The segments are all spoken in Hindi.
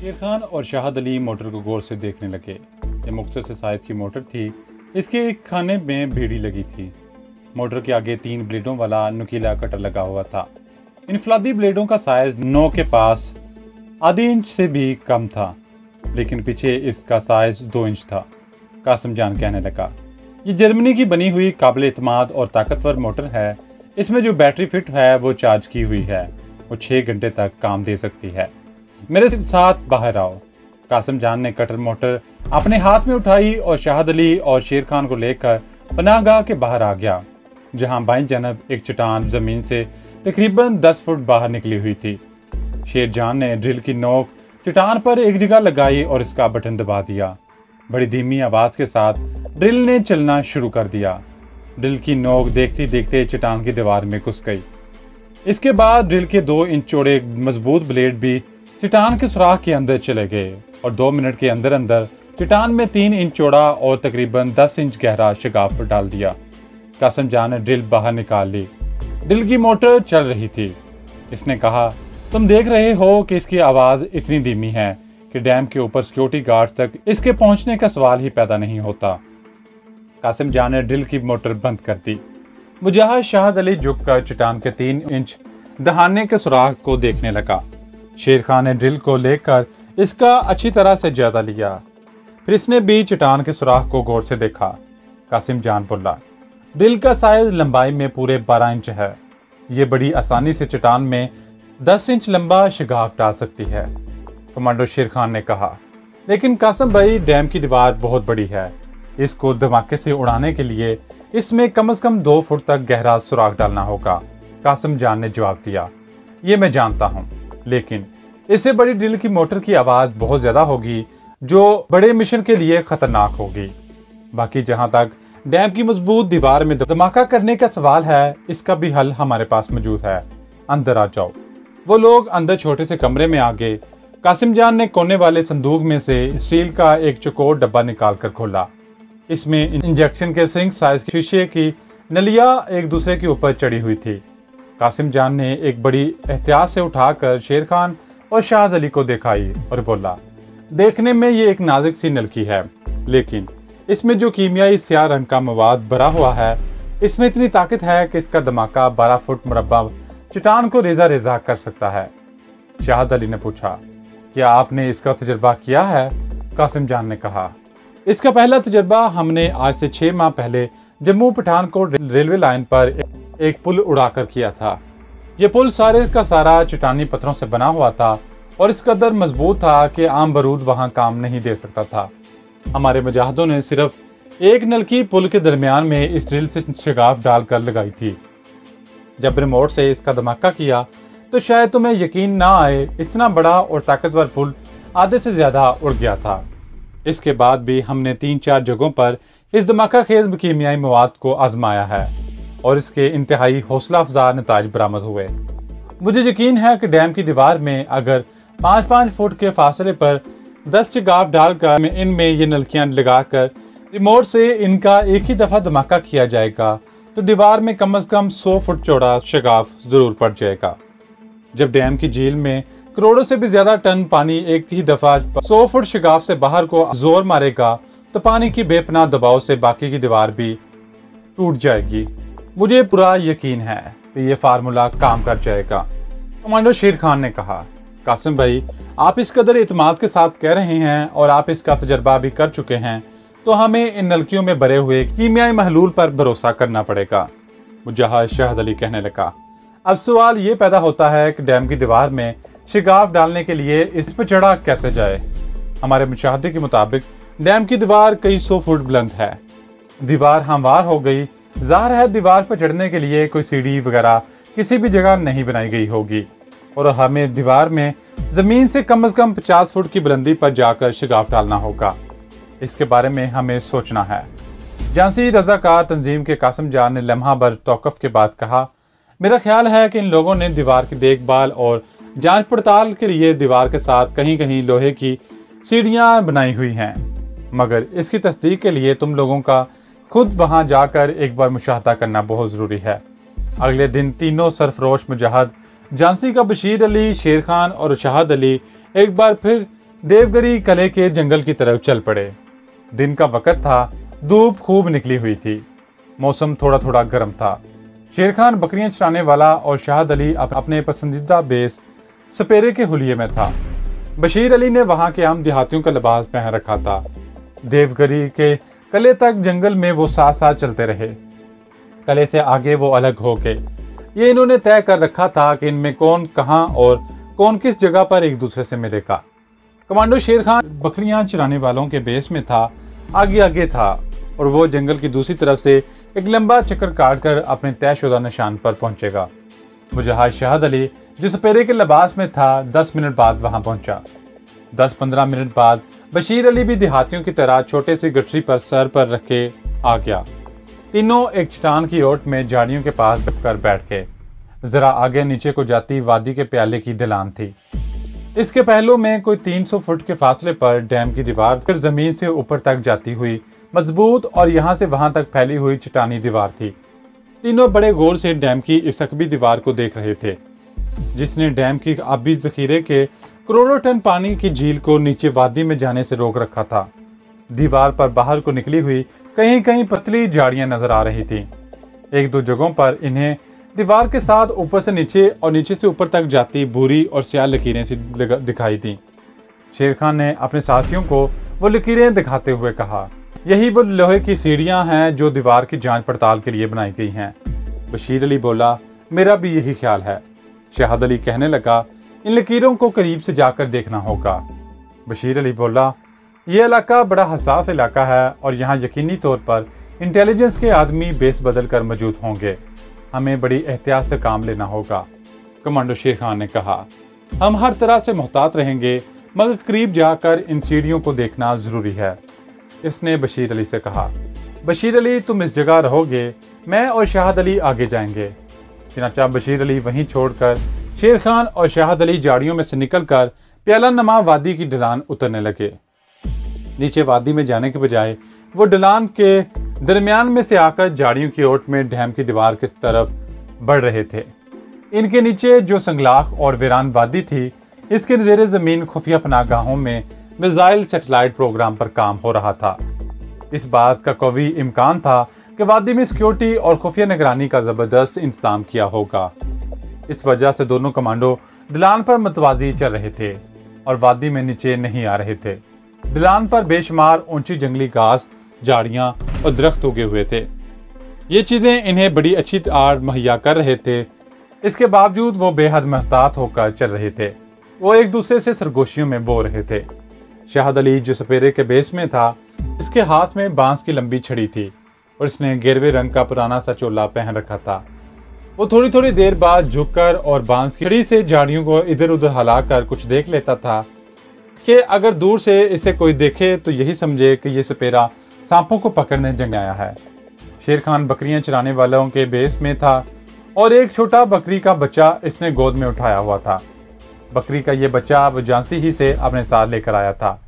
शेर खान और शाहद अली मोटर को गौर से देखने लगे। ये मुख्तसर साइज की मोटर थी। इसके एक खाने में बेड़ी लगी थी। मोटर के आगे 3 ब्लेडों वाला नुकीला कटर लगा हुआ था। इनफलादी ब्लेडों का साइज 9 के पास आधे इंच से भी कम था, लेकिन पीछे इसका साइज 2 इंच था। कासिम जान कहने लगा, ये जर्मनी की बनी हुई काबिल एतमाद और ताकतवर मोटर है। इसमें जो बैटरी फिट है वो चार्ज की हुई है। वो 6 घंटे तक काम दे सकती है। मेरे साथ बाहर आओ। कासिम जान ने कटर मोटर अपने हाथ में उठाई और शाहद अली और शेर खान को लेकर पनाहगाह के बाहर आ गया, जहां बाईं जानब एक चट्टान जमीन से तकरीबन 10 फुट बाहर निकली हुई थी। शेर जान ने ड्रिल की नोक चट्टान पर एक जगह लगाई और इसका बटन दबा दिया। बड़ी धीमी आवाज के साथ ड्रिल ने चलना शुरू कर दिया। ड्रिल की नोक देखते देखते चट्टान की दीवार में घुस गई। इसके बाद ड्रिल के 2 इंच चौड़े मजबूत ब्लेड भी चट्टान के सुराख के अंदर चले गए और 2 मिनट के अंदर अंदर चट्टान में 3 इंच चौड़ा और तकरीबन 10 इंच गहरा शगाफ डाल दिया। कासिम जान ने ड्रिल बाहर निकाल ली। ड्रिल की मोटर चल रही थी। इसने कहा, तुम देख रहे हो कि इसकी आवाज इतनी धीमी है कि डैम के ऊपर सिक्योरिटी गार्ड्स तक इसके पहुंचने का सवाल ही पैदा नहीं होता। कासिम जान ने ड्रिल की मोटर बंद कर दी। मुजाहिद शाहद अली झुककर चट्टान के 3 इंच दहाने के सुराख को देखने लगा। शेर खान ने ड्रिल को लेकर इसका अच्छी तरह से जायजा लिया। फिर इसने भी चट्टान के सुराख को गौर से देखा। कासिम जान बोला, ड्रिल का साइज लंबाई में पूरे 12 इंच है। ये बड़ी आसानी से चट्टान में 10 इंच लंबा शगाफ डाल सकती है। कमांडो शेर खान ने कहा, लेकिन कासिम भाई, डैम की दीवार बहुत बड़ी है। इसको धमाके से उड़ाने के लिए इसमें कम से कम 2 फुट तक गहरा सुराख डालना होगा। कासिम जान ने जवाब दिया, ये मैं जानता हूँ, लेकिन इससे बड़ी ड्रिल की मोटर की आवाज बहुत ज्यादा होगी, जो बड़े मिशन के लिए खतरनाक होगी। बाकी जहां तक डैम की मजबूत दीवार में धमाका करने का सवाल है, इसका भी हल हमारे पास मौजूद है। अंदर आ जाओ। वो लोग अंदर छोटे से कमरे में आ गए। कासिम जान ने कोने वाले संदूक में से स्टील का एक चौकोर डब्बा निकाल कर खोला। इसमें इंजेक्शन के सिंक साइज के शीशे की नलियां एक दूसरे के ऊपर चढ़ी हुई थी। कासिम जान ने एक बड़ी एहतियात से उठाकर शेर खान और शाहद अली को दिखाई और बोला, देखने में ये एक नाजुक सी नलकी है, लेकिन इसमें जो कीमियाई स्याह रंग का मवाद भरा हुआ है, इसमें इतनी ताकत है कि इसका धमाका 12 फुट मुरब्बा चट्टान को रेजा रेजा कर सकता है। शाहद अली ने पूछा, क्या आपने इसका तजुर्बा किया है? कासिम जान ने कहा, इसका पहला तजुर्बा हमने आज से 6 माह पहले जम्मू पठानकोट रेलवे लाइन पर एक पुल उड़ाकर किया था। यह पुल सारे का सारा चट्टानी पत्थरों से बना हुआ था और इस कदर मजबूत था कि आम बारूद वहां काम नहीं दे सकता था। हमारे मुजाहिदों ने सिर्फ एक नलकी पुल के दरमियान में इस ड्रिल से शगाफ डालकर लगाई थी। जब रिमोट से इसका धमाका किया तो शायद तुम्हें यकीन ना आए, इतना बड़ा और ताकतवर पुल आधे से ज्यादा उड़ गया था। इसके बाद भी हमने 3-4 जगहों पर इस धमाका खेज कीमियाई मवाद को आजमाया है और इसके इंतहाई हौसला अफजा नताज बरामद हुए। मुझे यकीन है कि डैम की दीवार में अगर 5-5 फुट के फासले पर 10 शगाफ डालकर इनमें ये नलकियां लगाकर रिमोट से इनका एक ही दफा धमाका किया जाएगा तो दीवार में कम से कम 100 फुट चौड़ा शगाफ जरूर पड़ जाएगा। जब डैम की झील में करोड़ों से भी ज्यादा टन पानी एक ही दफा 100 फुट शगाफ से बाहर को जोर मारेगा तो पानी की बेपनाह दबाव से बाकी की दीवार भी टूट जाएगी। मुझे पूरा यकीन है कि ये फार्मूला काम कर जाएगा। कमांडो शेर खान ने कहा, कासिम भाई, आप इस कदर एतमाद के साथ कह रहे हैं और आप इसका तजर्बा भी कर चुके हैं, तो हमें इन नलकियों में भरे हुए कीमियाई महलूल पर भरोसा करना पड़ेगा। मुजाहिद शाहद अली कहने लगा, अब सवाल ये पैदा होता है कि डैम की दीवार में शिगाफ डालने के लिए इस पर चढ़ा कैसे जाए। हमारे मुशाहदे के मुताबिक डैम की दीवार कई 100 फुट बुलंद है। दीवार हमवार हो गई, जाहिर है दीवार पर चढ़ने के लिए कोई सीढ़ी वगैरह किसी भी जगह नहीं बनाई गई होगी और हमें दीवार में जमीन से कम 50 फुट की बुलंदी पर जाकर शिगाफ डालना होगा। इसके बारे में हमें सोचना है। झांसी रजाकार तंजीम के कासिम जान ने लम्हा भर तौकफ के बाद कहा, मेरा ख्याल है कि इन लोगों ने दीवार की देखभाल और जांच पड़ताल के लिए दीवार के साथ कहीं कहीं लोहे की सीढ़ियां बनाई हुई हैं, मगर इसकी तस्दीक के लिए तुम लोगों का खुद वहां जाकर एक बार मुशाहदा करना बहुत जरूरी है। अगले दिन तीनों सरफरोश मुजाहिद झांसी का बशीर अली, शेर खान और शाहद अली एक बार फिर देवगिरी कले के जंगल की तरफ चल पड़े। दिन का वक्त था, धूप खूब निकली हुई थी, मौसम थोड़ा थोड़ा गर्म था। शेर खान बकरियां चराने वाला और शाहद अली अपने पसंदीदा बेस सपेरे के हुलिये में था। बशीर अली ने वहां के आम देहातियों का लिबास पहन रखा था। देवगिरी के कले तक जंगल में वो साथ साथ चलते रहे। कले से आगे वो अलग हो गए। ये इन्होंने तय कर रखा था कि इनमें कौन कहां और कौन किस जगह पर एक दूसरे से मिलेगा। कमांडो शेर खान बकरियां चराने वालों के बेस में था, आगे आगे था, और वो जंगल की दूसरी तरफ से एक लंबा चक्कर काटकर अपने तयशुदा निशान पर पहुंचेगा। मुजाहिद शाहद अली जो सपेरे के लिबास में था 10 मिनट बाद वहां पहुंचा। 10-15 मिनट बाद बशीर अली भी देहातियों की तरह छोटे सी गठरी पर सर पर रख के आ गया। तीनों एक चट्टान की ओट में झाड़ियों के पास कर बैठ गए। जरा आगे नीचे को जाती वादी के प्याले की ढलान थी। इसके पहलू में कोई 300 फुट के फासले पर डैम की दीवार फिर जमीन से ऊपर तक जाती हुई मजबूत और यहाँ से वहां तक फैली हुई चट्टानी दीवार थी। तीनों बड़े गौर से डैम की इस अकबी दीवार को देख रहे थे, जिसने डैम की आबी जखीरे के करोड़ों टन पानी की झील को नीचे वादी में जाने से रोक रखा था। दीवार पर बाहर को निकली हुई कहीं कहीं पतली झाड़ियां नजर आ रही थीं। एक दो जगहों पर इन्हें दीवार के साथ ऊपर से नीचे और नीचे से ऊपर तक जाती भूरी और स्याह लकीरें सी दिखाई दी। शेर खान ने अपने साथियों को वो लकीरें दिखाते हुए कहा, यही वो लोहे की सीढ़ियां हैं जो दीवार की जांच पड़ताल के लिए बनाई गई हैं। बशीर अली बोला, मेरा भी यही ख्याल है। शाहद अली कहने लगा, इन लकीरों को करीब से जाकर देखना होगा। बशीर अली बोला, यह इलाका बड़ा हसास इलाका है और यहाँ यकीनी तौर पर इंटेलिजेंस के आदमी बेस बदल कर मौजूद होंगे। हमें बड़ी एहतियात से काम लेना होगा। कमांडो शेर खान ने कहा, हम हर तरह से मोहतात रहेंगे, मगर करीब जाकर इन सीढ़ियों को देखना जरूरी है। इसने बशीर अली से कहा, बशीर अली तुम इस जगह रहोगे, मैं और शाहद अली आगे जाएंगे। चनाचा बशीर अली वहीं छोड़कर शेर खान और शाहद अली झाड़ियों में से निकलकर प्याला नमा वादी की ढलान उतरने लगे। नीचे वादी में जाने के बजाय वो ढलान के दरमियान में से आकर झाड़ियों की ओट में डैम की दीवार की तरफ बढ़ रहे थे। इनके नीचे जो संगलाख और वीरान वादी थी, इसके ज़ेरे जमीन खुफिया पनाहगाहों में मिसाइल सैटेलाइट प्रोग्राम पर काम हो रहा था। इस बात का कवी इम्कान था कि वादी में सिक्योरिटी और खुफिया निगरानी का जबरदस्त इंतजाम किया होगा। इस वजह से दोनों कमांडो ढलान पर मतवाजी चल रहे थे और वादी में नीचे नहीं आ रहे थे। ढलान पर बेशुमार ऊंची जंगली घास, झाड़ियां और दरख्त उगे हुए थे। ये चीजें इन्हें बड़ी अच्छी आड़ मुहैया कर रहे थे। इसके बावजूद वो बेहद महतात होकर चल रहे थे। वो एक दूसरे से सरगोशियों में बो रहे थे। शाहद अली जो सपेरे के बेस में था, इसके हाथ में बांस की लंबी छड़ी थी और इसने गेरवे रंग का पुराना सा चोला पहन रखा था। वो थोड़ी थोड़ी देर बाद झुककर और बांस की छड़ी से झाड़ियों को इधर उधर हिलाकर कुछ देख लेता था कि अगर दूर से इसे कोई देखे तो यही समझे कि ये सपेरा सांपों को पकड़ने जंग आया है। शेर खान बकरियां चराने वालों के बेस में था और एक छोटा बकरी का बच्चा इसने गोद में उठाया हुआ था। बकरी का ये बच्चा वो झांसी ही से अपने साथ लेकर आया था।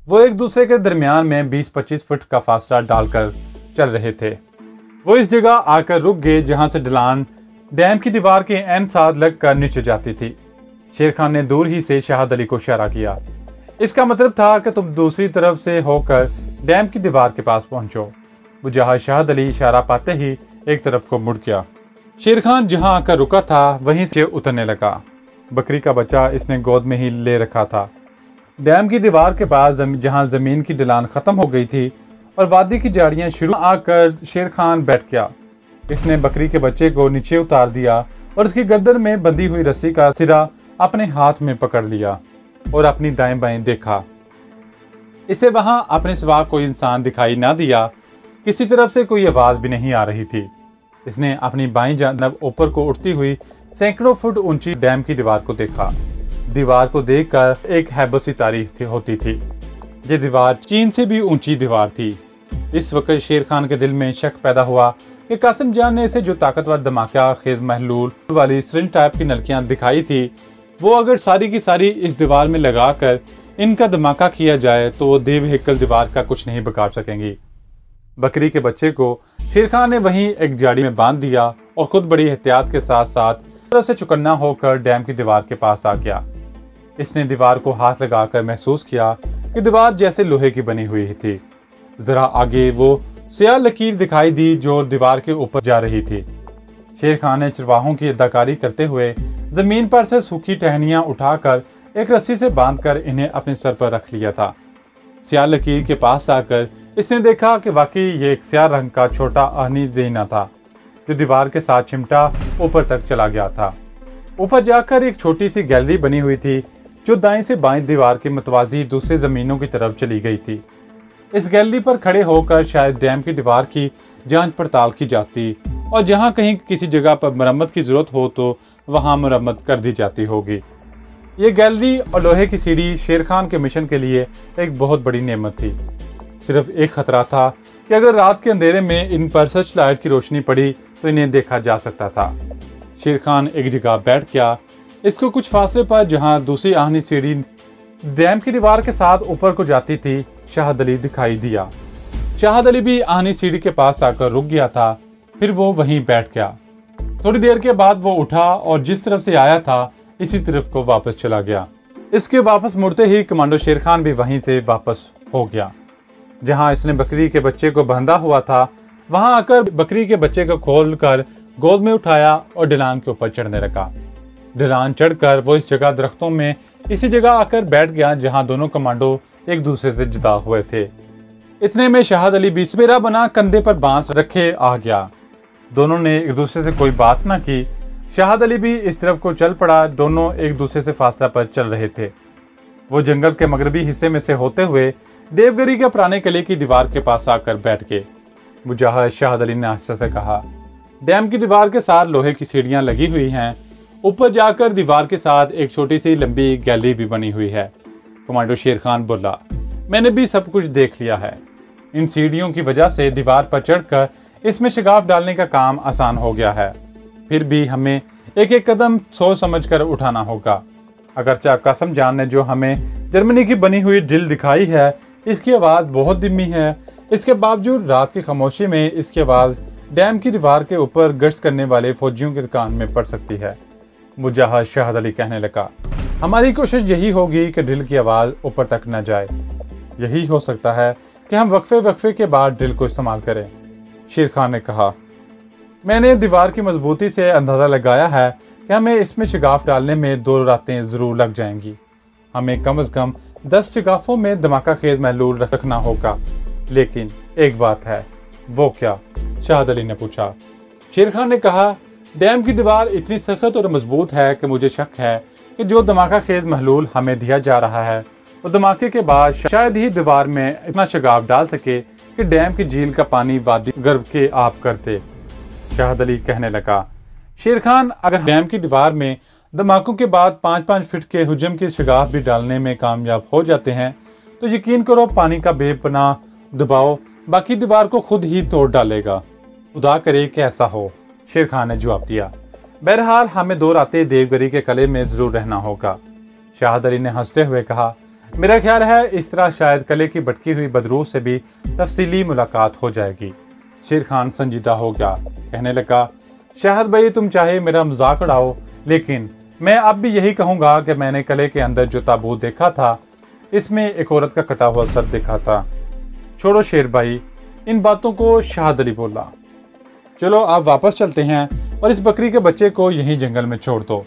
वो एक दूसरे के दरमियान में 20-25 फुट का फासला डालकर चल रहे थे। वो इस जगह आकर रुक गए जहां से ढलान डैम की दीवार के एन साथ लगकर नीचे जाती थी। शेर खान ने दूर ही से शाहद अली को इशारा किया। इसका मतलब था कि तुम दूसरी तरफ से होकर डैम की दीवार के पास पहुंचो। मुजाहिद शाहद अली इशारा पाते ही एक तरफ को मुड़ गया। शेर खान जहां आकर रुका था वहीं से उतरने लगा। बकरी का बच्चा इसने गोद में ही ले रखा था। डैम की दीवार के पास जहां जमीन की ढलान खत्म हो गई थी और वादी की झाड़ियां शुरू आकर शेर खान बैठ गया। इसने बकरी के बच्चे को नीचे उतार दिया और उसकी गर्दन में बंधी हुई रस्सी का सिरा अपने हाथ में पकड़ लिया और अपनी दाएं बाएं देखा। इसे वहां अपने सिवा कोई इंसान दिखाई ना दिया। किसी तरफ से कोई आवाज भी नहीं आ रही थी। इसने अपनी बाईं जानब ऊपर को उठती हुई सैकड़ों फुट ऊंची डैम की दीवार को देखा। दीवार को देखकर एक हैबत सी तारीफ होती थी। ये दीवार चीन से भी ऊंची दीवार थी। इस वक्त शेर खान के दिल में शक पैदा हुआ कि कासिम जान ने इसे जो ताकतवर धमाका खेज महलूल वाली सिरिंज टाइप की नलकियां दिखाई थी, वो अगर सारी की सारी इस दीवार में लगाकर इनका धमाका किया जाए तो वो देव हेकल दीवार का कुछ नहीं बिगाड़ सकेंगी। बकरी के बच्चे को शेर खान ने वहीं एक झाड़ी में बांध दिया और खुद बड़ी एहतियात के साथ साथ तरफ से चुकन्ना होकर डैम की दीवार के पास आ गया। इसने दीवार को हाथ लगाकर महसूस किया कि दीवार जैसे लोहे की बनी हुई थी। जरा आगे वो स्याह लकीर दिखाई दी जो दीवार के ऊपर जा रही थी। शेर खान ने चरवाहों की अदाकारी करते हुए जमीन पर से सूखी टहनियां उठाकर एक रस्सी से बांधकर इन्हें अपने सर पर रख लिया था। स्याह लकीर के पास आकर इसने देखा कि वाकई ये एक स्याह रंग का छोटा आहनी जीना था जो दीवार के साथ चिमटा ऊपर तक चला गया था। ऊपर जाकर एक छोटी सी गैलरी बनी हुई थी जो दाएं से बाएं दीवार के मुतवाजी दूसरे जमीनों की तरफ चली गई थी। इस गैलरी पर खड़े होकर शायद डैम की दीवार की जांच पड़ताल की जाती और जहां कहीं किसी जगह पर मरम्मत की जरूरत हो तो वहां मरम्मत कर दी जाती होगी। ये गैलरी और लोहे की सीढ़ी शेर खान के मिशन के लिए एक बहुत बड़ी नेमत थी। सिर्फ एक खतरा था कि अगर रात के अंधेरे में इन पर सर्च लाइट की रोशनी पड़ी तो इन्हें देखा जा सकता था। शेर खान एक जगह बैठ गया, इसको कुछ फासले पर जहां दूसरी आहनी सीढ़ी डैम की दीवार के साथ ऊपर को जाती थी शाहद अली दिखाई दिया। शाहद अली भी आहनी सीढ़ी के पास आकर रुक गया था, फिर वो वहीं बैठ गया। थोड़ी देर के बाद वो उठा और जिस तरफ से आया था इसी तरफ को वापस चला गया। इसके वापस मुड़ते ही कमांडो शेर खान भी वहीं से वापस हो गया। जहां इसने बकरी के बच्चे को बंधा हुआ था वहां आकर बकरी के बच्चे को खोलकर गोद में उठाया और ढलान के ऊपर चढ़ने लगा। ढलान चढ़कर वो इस जगह दरख्तों में इसी जगह आकर बैठ गया जहां दोनों कमांडो एक दूसरे से जुदा हुए थे। इतने में शाहद अली भी सपेरा बना कंधे पर बांस रखे आ गया। दोनों ने एक दूसरे से कोई बात ना की। शाहद अली भी इस तरफ को चल पड़ा। दोनों एक दूसरे से फासला पर चल रहे थे। वो जंगल के मगरबी हिस्से में से होते हुए देवगिरी के पुराने किले की दीवार के पास आकर बैठ गए। मुजाहिद शाहद अली ने आहिस्ता से कहा, डैम की दीवार के साथ लोहे की सीढ़ियां लगी हुई हैं। ऊपर जाकर दीवार के साथ एक छोटी सी लंबी गैलरी भी बनी हुई है। कमांडो शेर खान बोला, मैंने भी सब कुछ देख लिया है। इन सीढ़ियों की वजह से दीवार पर चढ़कर इसमें शगाफ डालने का काम आसान हो गया है। फिर भी हमें एक एक कदम सोच समझ कर उठाना होगा। अगरचे कासम जान ने जो हमें जर्मनी की बनी हुई ड्रिल दिखाई है इसकी आवाज़ बहुत धीमी है, इसके बावजूद रात की खामोशी में इसकी आवाज़ डैम की दीवार के ऊपर गश्त करने वाले फौजियों के कान में पड़ सकती है। मुजाहिद शाहद अली कहने लगा, हमारी कोशिश यही होगी कि ड्रिल की आवाज़ ऊपर तक न जाए। यही हो सकता है कि हम वक्फे के बाद ड्रिल को इस्तेमाल करें। शेर खान ने कहा, मैंने दीवार की मजबूती से अंदाज़ा लगाया है कि हमें इसमें शगाफ डालने में 2 रातें ज़रूर लग जाएंगी। हमें कम से कम 10 शगाफों में धमाका खेज महलूल रखना होगा। लेकिन एक बात है। वो क्या? शाहद अली ने पूछा। शेर खान ने कहा, डैम की दीवार इतनी सख्त और मजबूत है कि मुझे शक है कि जो धमाका खेज महलूल हमें दिया जा रहा है वो धमाके के बाद शायद ही दीवार में इतना शगाफ डाल सके कि डैम की झील का पानी वादी गर्भ के आप कर दे। शाहद अली कहने लगा, शेर खान, अगर डैम की दीवार में धमाकों के बाद 5-5 फीट के हुजम के शगाफ भी डालने में कामयाब हो जाते हैं तो यकीन करो पानी का बेपनाह दबाव बाकी दीवार को खुद ही तोड़ डालेगा। खुदा करे कि ऐसा हो। शेर खान ने जवाब दिया, बहरहाल हमें 2 रातें देवगिरी के किले में जरूर रहना होगा। शाहद अली ने हंसते हुए कहा, मेरा ख्याल है इस तरह शायद किले की भटकी हुई बदरूह से भी तफसीली मुलाकात हो जाएगी। शेर खान संजीदा हो गया, कहने लगा, शाहद भाई तुम चाहे मेरा मजाक उड़ाओ लेकिन मैं अब भी यही कहूंगा कि मैंने किले के अंदर जो ताबूत देखा था इसमें एक औरत का कटा हुआ सर देखा था। छोड़ो शेर भाई इन बातों को। शाहद अली बोला, चलो आप वापस चलते हैं और इस बकरी के बच्चे को यहीं जंगल में छोड़ दो।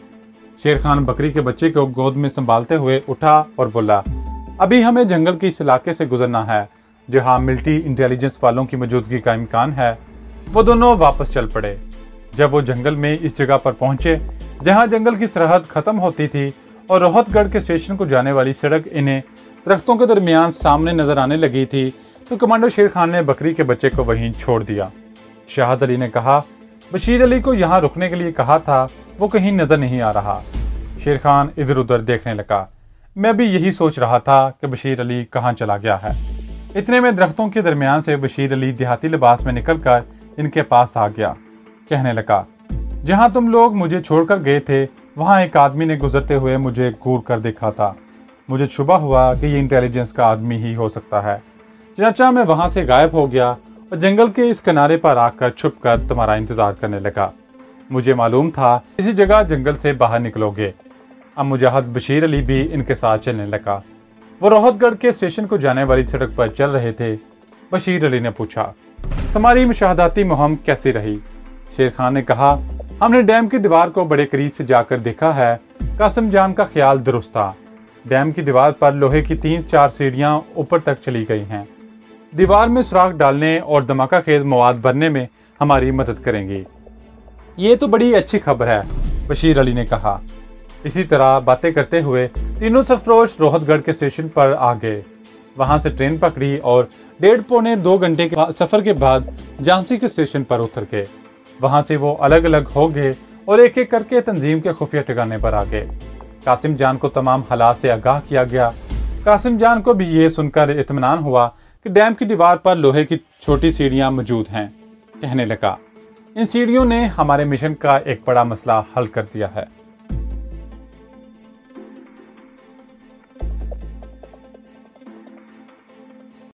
शेर खान बकरी के बच्चे को गोद में संभालते हुए उठा और बोला, अभी हमें जंगल के इस इलाके से गुजरना है जहां मिलिट्री इंटेलिजेंस वालों की मौजूदगी का इम्कान है। वो दोनों वापस चल पड़े। जब वो जंगल में इस जगह पर पहुंचे जहां जंगल की सरहद खत्म होती थी और रोहतगढ़ के स्टेशन को जाने वाली सड़क इन्हें दरख्तों के दरमियान सामने नजर आने लगी थी तो कमांडो शेर खान ने बकरी के बच्चे को वहीं छोड़ दिया। शाहद अली ने कहा, बशीर अली को यहाँ रुकने के लिए कहा था, वो कहीं नजर नहीं आ रहा। शेर खान इधर उधर देखने लगा। मैं भी यही सोच रहा था कि बशीर अली कहाँ चला गया है। इतने में दरख्तों के दरमियान से बशीर अली देहाती लिबास में निकलकर इनके पास आ गया। कहने लगा, जहाँ तुम लोग मुझे छोड़कर गए थे वहाँ एक आदमी ने गुजरते हुए मुझे घूर कर देखा था। मुझे शुबा हुआ कि ये इंटेलिजेंस का आदमी ही हो सकता है। चनाचा मैं वहाँ से गायब हो गया और जंगल के इस किनारे पर आकर छुप कर तुम्हारा इंतजार करने लगा। मुझे मालूम था इसी जगह जंगल से बाहर निकलोगे। अब मुजाहिद बशीर अली भी इनके साथ चलने लगा। वो रोहतगढ़ के स्टेशन को जाने वाली सड़क पर चल रहे थे। बशीर अली ने पूछा, तुम्हारी मुशाहदाती मुहिम कैसी रही? शेर खान ने कहा, हमने डैम की दीवार को बड़े करीब से जाकर देखा है। कासिम जान का ख्याल दुरुस्त था। डैम की दीवार पर लोहे की 3-4 सीढ़ियां ऊपर तक चली गई हैं। दीवार में सुराख डालने और धमाका खेज मवाद भरने में हमारी मदद करेंगी। ये तो बड़ी अच्छी खबर है, बशीर अली ने कहा। इसी तरह बातें करते हुए तीनों सरफरोश रोहतगढ़ के स्टेशन पर आ गए। वहां से ट्रेन पकड़ी और 1.5-2 घंटे के सफर के बाद झांसी के स्टेशन पर उतर गए। वहां से वो अलग अलग हो गए और एक एक करके तंजीम के खुफिया ठिकाने पर आ गए। कासिम जान को तमाम हालात से आगाह किया गया। कासिम जान को भी ये सुनकर इत्मीनान हुआ कि डैम की दीवार पर लोहे की छोटी सीढ़ियां मौजूद हैं। कहने लगा, इन सीढ़ियों ने हमारे मिशन का एक बड़ा मसला हल कर दिया है।